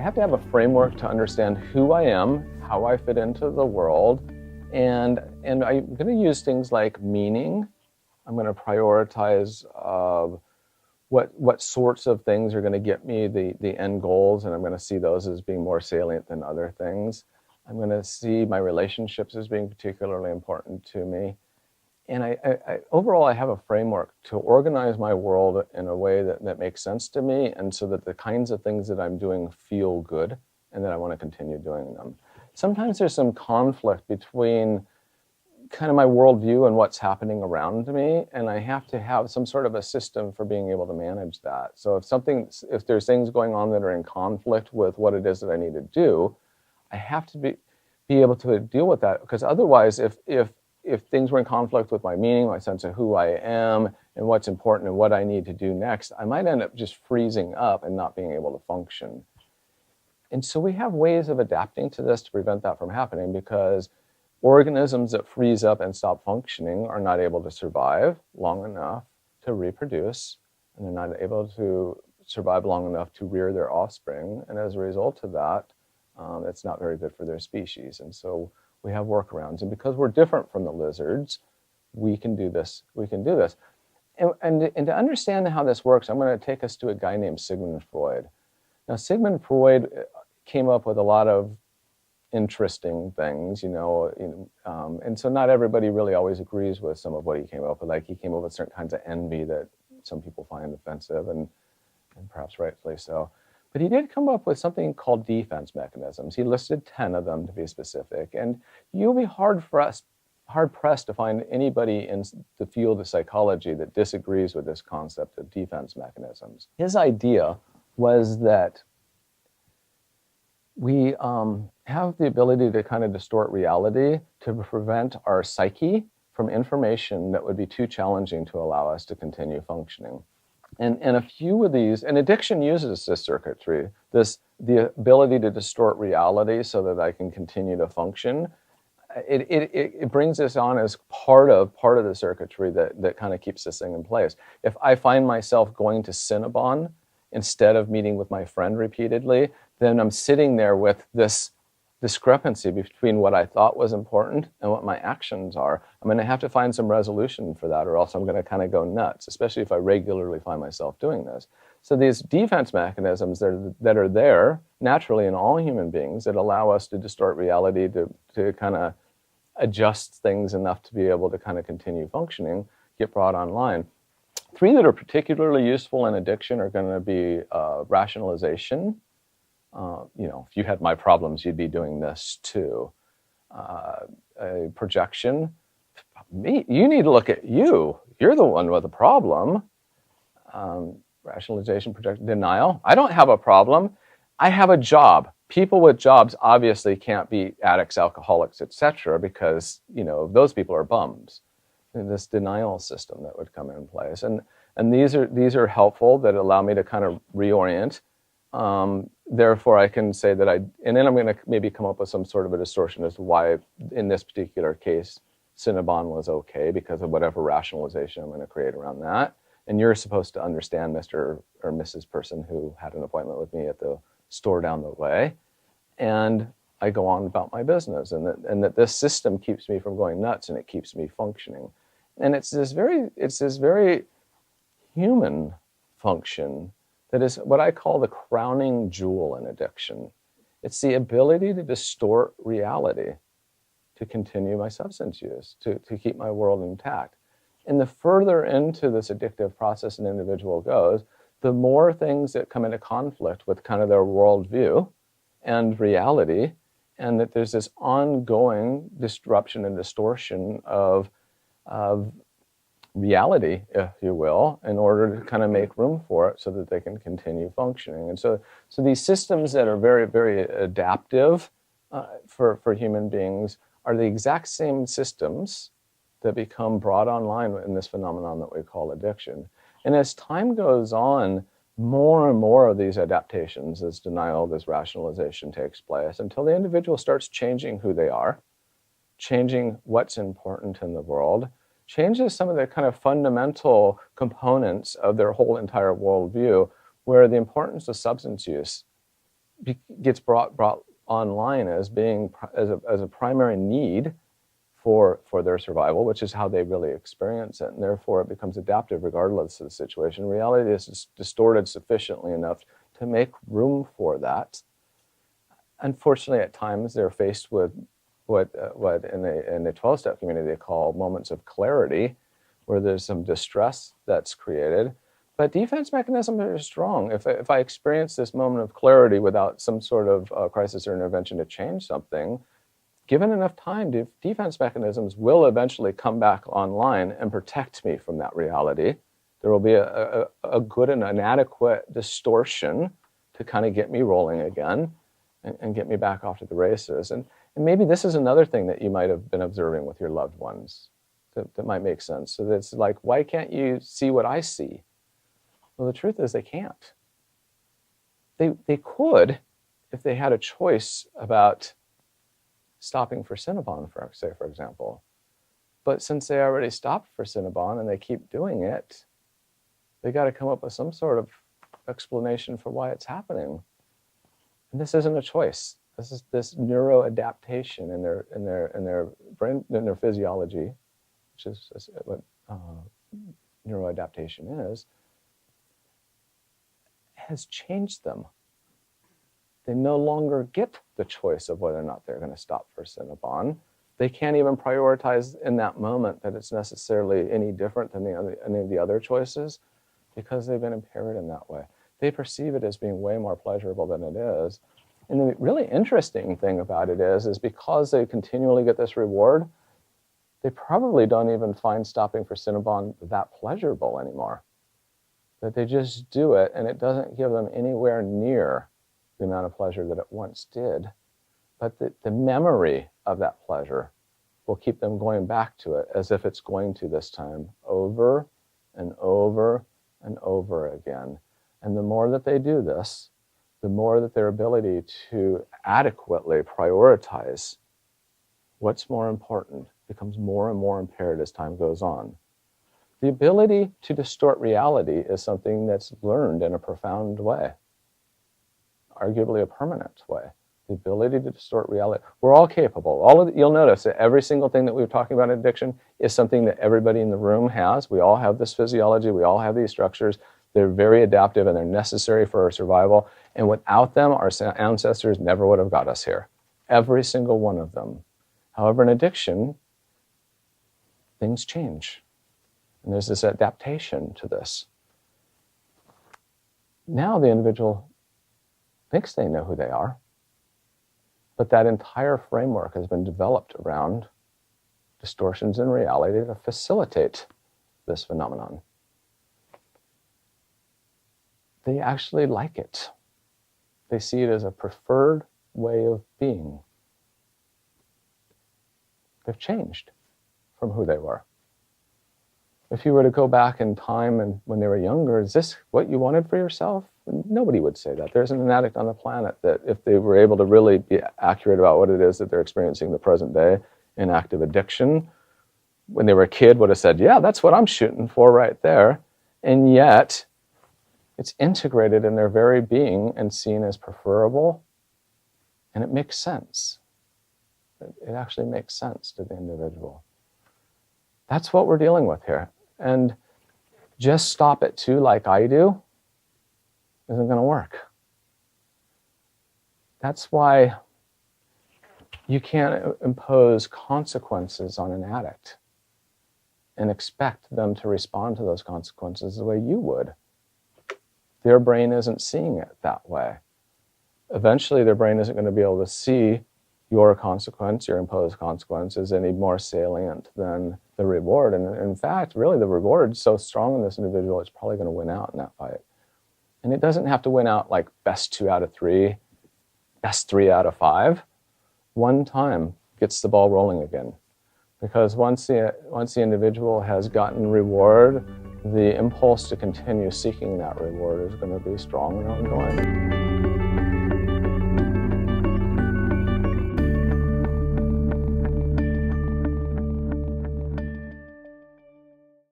have to have a framework to understand who I am, how I fit into the world, and I'm going to use things like meaning. I'm going to prioritize what sorts of things are going to get me the end goals, and I'm going to see those as being more salient than other things. I'm going to see my relationships as being particularly important to me. And overall, I have a framework to organize my world in a way that makes sense to me, and so that the kinds of things that I'm doing feel good and that I want to continue doing them. Sometimes there's some conflict between kind of my worldview and what's happening around me, and I have to have some sort of a system for being able to manage that. So if there's things going on that are in conflict with what it is that I need to do, I have to be able to deal with that, because otherwise, if things were in conflict with my meaning, my sense of who I am, and what's important and what I need to do next, I might end up just freezing up and not being able to function. And so we have ways of adapting to this to prevent that from happening, because organisms that freeze up and stop functioning are not able to survive long enough to reproduce, and they're not able to survive long enough to rear their offspring. And as a result of that, it's not very good for their species. And so we have workarounds. And because we're different from the lizards, we can do this. And to understand how this works, I'm going to take us to a guy named Sigmund Freud. Now, Sigmund Freud came up with a lot of interesting things, and so not everybody really always agrees with some of what he came up with. Like, he came up with certain kinds of envy that some people find offensive, and perhaps rightfully so. But he did come up with something called defense mechanisms. He listed 10 of them, to be specific. And you'll be hard-pressed to find anybody in the field of psychology that disagrees with this concept of defense mechanisms. His idea was that we have the ability to kind of distort reality to prevent our psyche from information that would be too challenging to allow us to continue functioning. And a few of these, and addiction uses this circuitry, the ability to distort reality so that I can continue to function. It brings this on as part of the circuitry that kind of keeps this thing in place. If I find myself going to Cinnabon instead of meeting with my friend repeatedly, then I'm sitting there with this discrepancy between what I thought was important and what my actions are. I'm going to have to find some resolution for that, or else I'm going to kind of go nuts, especially if I regularly find myself doing this. So these defense mechanisms that are there naturally in all human beings that allow us to distort reality to kind of adjust things enough to be able to kind of continue functioning get brought online. 3 that are particularly useful in addiction are going to be rationalization. If you had my problems, you'd be doing this too. A projection. You need to look at you. You're the one with a problem. Rationalization, projection, denial. I don't have a problem. I have a job. People with jobs obviously can't be addicts, alcoholics, etc., because those people are bums. And this denial system that would come in place, and these are helpful, that allow me to kind of reorient. Therefore, I can say that and then I'm going to maybe come up with some sort of a distortion as to why, in this particular case, Cinnabon was okay, because of whatever rationalization I'm going to create around that. And you're supposed to understand Mr. or Mrs. person who had an appointment with me at the store down the way, and I go on about my business, and that this system keeps me from going nuts, and it keeps me functioning. And it's this very human function that is what I call the crowning jewel in addiction. It's the ability to distort reality, to continue my substance use, to keep my world intact. And the further into this addictive process an individual goes, the more things that come into conflict with kind of their worldview and reality, and that there's this ongoing disruption and distortion of reality, if you will, in order to kind of make room for it so that they can continue functioning. And so these systems that are very, very adaptive for human beings are the exact same systems that become brought online in this phenomenon that we call addiction. And as time goes on, more and more of these adaptations, this denial, this rationalization takes place until the individual starts changing who they are, changing what's important in the world, changes some of the kind of fundamental components of their whole entire worldview, where the importance of substance use gets brought online as being as a primary need for their survival, which is how they really experience it, and therefore it becomes adaptive regardless of the situation. Reality is distorted sufficiently enough to make room for that. Unfortunately, at times they're faced with what in a 12-step community they call moments of clarity, where there's some distress that's created. But defense mechanisms are strong. If I experience this moment of clarity without some sort of crisis or intervention to change something, given enough time, defense mechanisms will eventually come back online and protect me from that reality. There will be a good and an adequate distortion to kind of get me rolling again and get me back off to the races. And maybe this is another thing that you might have been observing with your loved ones that might make sense. So it's like, why can't you see what I see? Well, the truth is they can't. They could if they had a choice about stopping for Cinnabon, for example. But since they already stopped for Cinnabon and they keep doing it, they got to come up with some sort of explanation for why it's happening. And this isn't a choice. This is this neuroadaptation in their brain, in their physiology, which is what neuroadaptation is, has changed them. They no longer get the choice of whether or not they're going to stop for Cinnabon. They can't even prioritize in that moment that it's necessarily any different than any of the other choices, because they've been impaired in that way. They perceive it as being way more pleasurable than it is. And the really interesting thing about it is because they continually get this reward, they probably don't even find stopping for Cinnabon that pleasurable anymore. That they just do it, and it doesn't give them anywhere near the amount of pleasure that it once did. But the memory of that pleasure will keep them going back to it as if it's going to this time over and over and over again. And the more that they do this, the more that their ability to adequately prioritize what's more important becomes more and more impaired as time goes on. The ability to distort reality is something that's learned in a profound way, arguably a permanent way. The ability to distort reality. We're all capable. You'll notice that every single thing that we're talking about in addiction is something that everybody in the room has. We all have this physiology. We all have these structures. They're very adaptive and they're necessary for our survival. And without them, our ancestors never would have got us here. Every single one of them. However, in addiction, things change. And there's this adaptation to this. Now the individual thinks they know who they are, but that entire framework has been developed around distortions in reality to facilitate this phenomenon. They actually like it. They see it as a preferred way of being. They've changed from who they were. If you were to go back in time and when they were younger, is this what you wanted for yourself? Nobody would say that. There isn't an addict on the planet that if they were able to really be accurate about what it is that they're experiencing in the present day in active addiction, when they were a kid would have said, yeah, that's what I'm shooting for right there. And yet, it's integrated in their very being and seen as preferable, and it makes sense. It actually makes sense to the individual. That's what we're dealing with here. And just stop it too like I do isn't going to work. That's why you can't impose consequences on an addict and expect them to respond to those consequences the way you would. Their brain isn't seeing it that way. Eventually, their brain isn't going to be able to see your consequence, your imposed consequences, any more salient than the reward. And in fact, really, the reward is so strong in this individual, it's probably going to win out in that fight. And it doesn't have to win out like best 2 out of 3, best 3 out of 5. One time gets the ball rolling again. Because once the individual has gotten reward, the impulse to continue seeking that reward is going to be strong and ongoing.